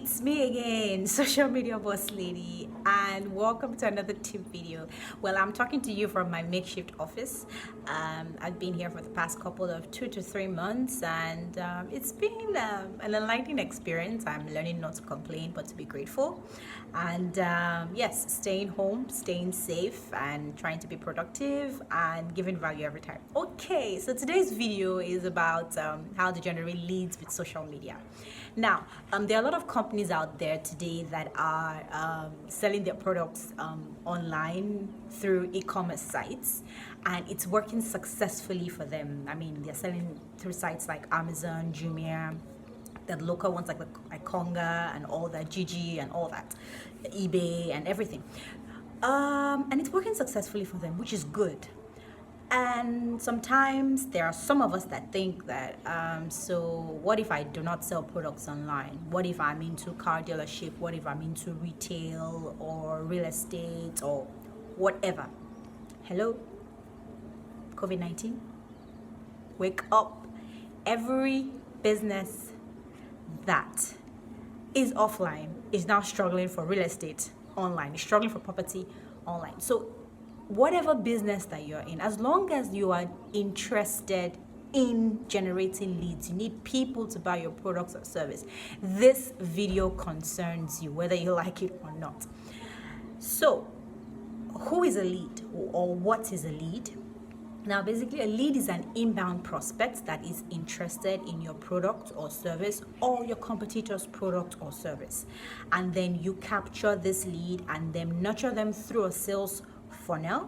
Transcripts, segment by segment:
It's me again, social media boss lady, and welcome to another tip video. Well, I'm talking to you from my makeshift office. I've been here for the past couple of 2 to 3 months, and it's been an enlightening experience. I'm learning not to complain, but to be grateful. And yes, staying home, staying safe, and trying to be productive and giving value every time. Okay, so today's video is about how to generate leads with social media. Now, there are a lot of companies out there today that are selling their products online through e-commerce sites, and it's working successfully for them. I mean, they're selling through sites like Amazon, Jumia, the local ones like Konga and all that, Gigi and all that, eBay and everything. And it's working successfully for them, which is good. And sometimes there are some of us that think that, so what if I do not sell products online? What if I'm into car dealership? What if I'm into retail or real estate or whatever? Hello, COVID-19? Wake up. Every business that is offline is now struggling for real estate online, is struggling for property online. So whatever business that you're in, as long as you are interested in generating leads, you need people to buy your products or service, this video concerns you, whether you like it or not. So who is a lead, or what is a lead? Now, basically, a lead is an inbound prospect that is interested in your product or service or your competitor's product or service. And then you capture this lead and then nurture them through a sales funnel,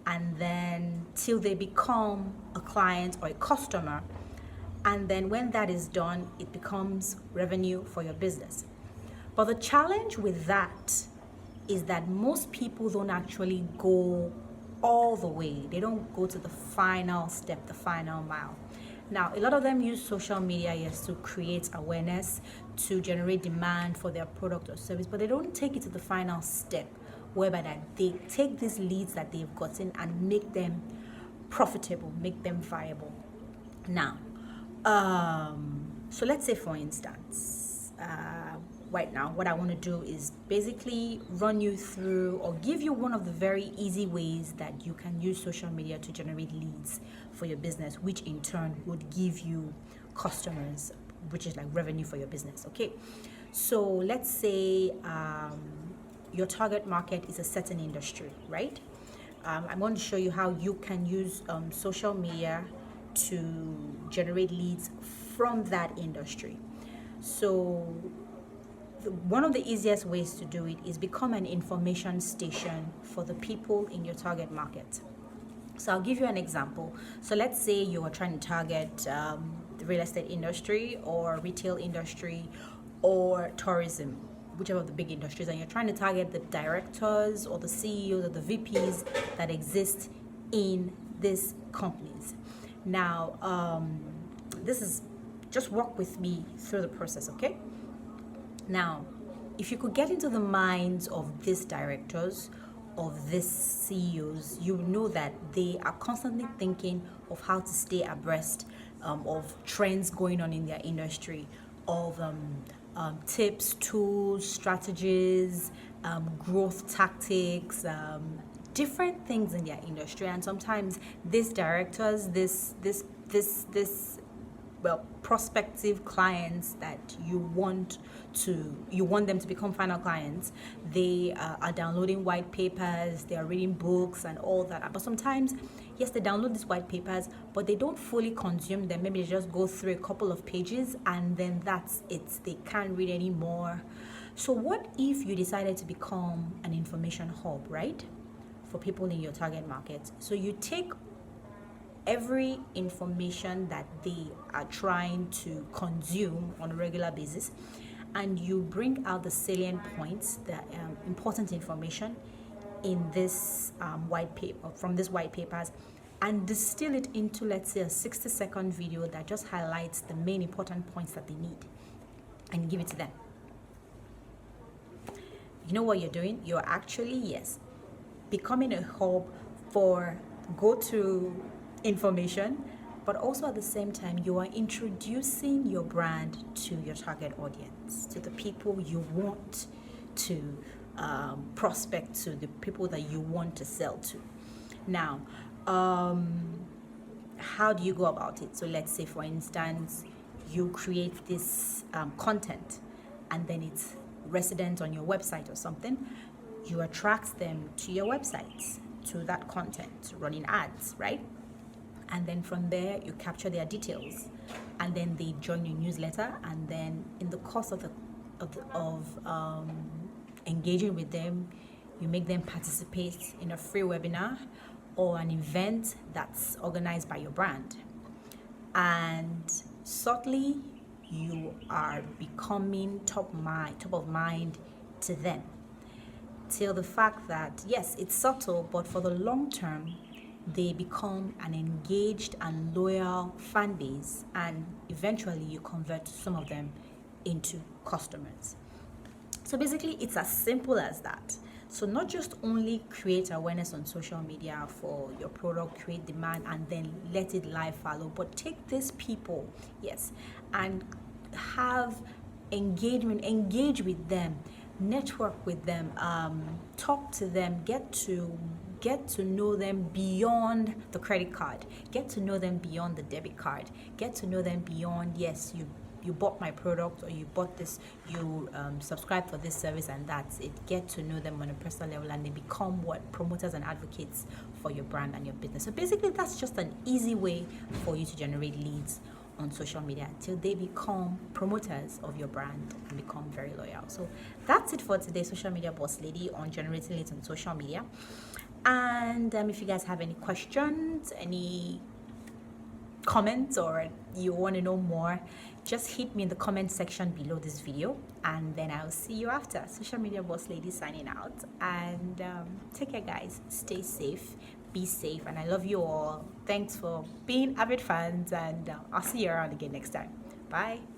and then till they become a client or a customer. And then when that is done, it becomes revenue for your business. But the challenge with that is that most people don't actually go all the way. They don't go to the final step, the final mile. Now, a lot of them use social media, yes, to create awareness, to generate demand for their product or service, but they don't take it to the final step, whereby that they take these leads that they've gotten and make them profitable, make them viable. Now, so let's say, for instance, right now, what I want to do is basically run you through or give you one of the very easy ways that you can use social media to generate leads for your business, which in turn would give you customers, which is like revenue for your business. Okay, so let's say your target market is a certain industry, right? I'm going to show you how you can use social media to generate leads from that industry. So one of the easiest ways to do it is become an information station for the people in your target market. So I'll give you an example. So let's say you are trying to target the real estate industry or retail industry or tourism, whichever of the big industries, and you're trying to target the directors or the CEOs or the VPs that exist in these companies. Now, this is just walk with me through the process, okay? Now, if you could get into the minds of these directors, of these CEOs, you know that they are constantly thinking of how to stay abreast of trends going on in their industry, of tips, tools, strategies, growth tactics, different things in their industry. And sometimes these directors, prospective clients that you want them to become final clients, they are downloading white papers, they are reading books and all that. But sometimes, yes, they download these white papers, but they don't fully consume them. Maybe they just go through a couple of pages and then that's it. They can't read anymore. So what if you decided to become an information hub, right, for people in your target market? So you take every information that they are trying to consume on a regular basis, and you bring out the salient points, the important information in this white paper, from these white papers, and distill it into, let's say, a 60-second video that just highlights the main important points that they need, and give it to them. You know what you're doing? You're actually, yes, becoming a hub for go-to information but also at the same time, you are introducing your brand to your target audience, to the people you want to prospect to, the people that you want to sell to. Now, how do you go about it? So let's say, for instance, you create this content and then it's resident on your website or something. You attract them to your website, to that content, running ads, right? And then from there, you capture their details, and then they join your newsletter. And then in the course of engaging with them, you make them participate in a free webinar or an event that's organized by your brand. And subtly, you are becoming top of mind to them, till the fact that, yes, it's subtle, but for the long term, they become an engaged and loyal fan base, and eventually you convert some of them into customers. So basically, it's as simple as that. So not just only create awareness on social media for your product, create demand, and then let it live follow, but take these people, yes, and have engagement, engage with them, network with them, talk to them, get to know them beyond the credit card, get to know them beyond the debit card, get to know them beyond, yes, you bought my product, or you bought this, you subscribe for this service, and that's it. Get to know them on a personal level, and they become what promoters and advocates for your brand and your business. So basically, that's just an easy way for you to generate leads on social media till they become promoters of your brand and become very loyal. So that's it for today, Social Media Boss Lady, on generating leads on social media. And if you guys have any questions, any comments, or you want to know more, just hit me in the comment section below this video, and then I'll see you after. Social Media Boss Lady signing out, and take care, guys. Stay safe, be safe, and I love you all. Thanks for being avid fans, and I'll see you around again next time. Bye.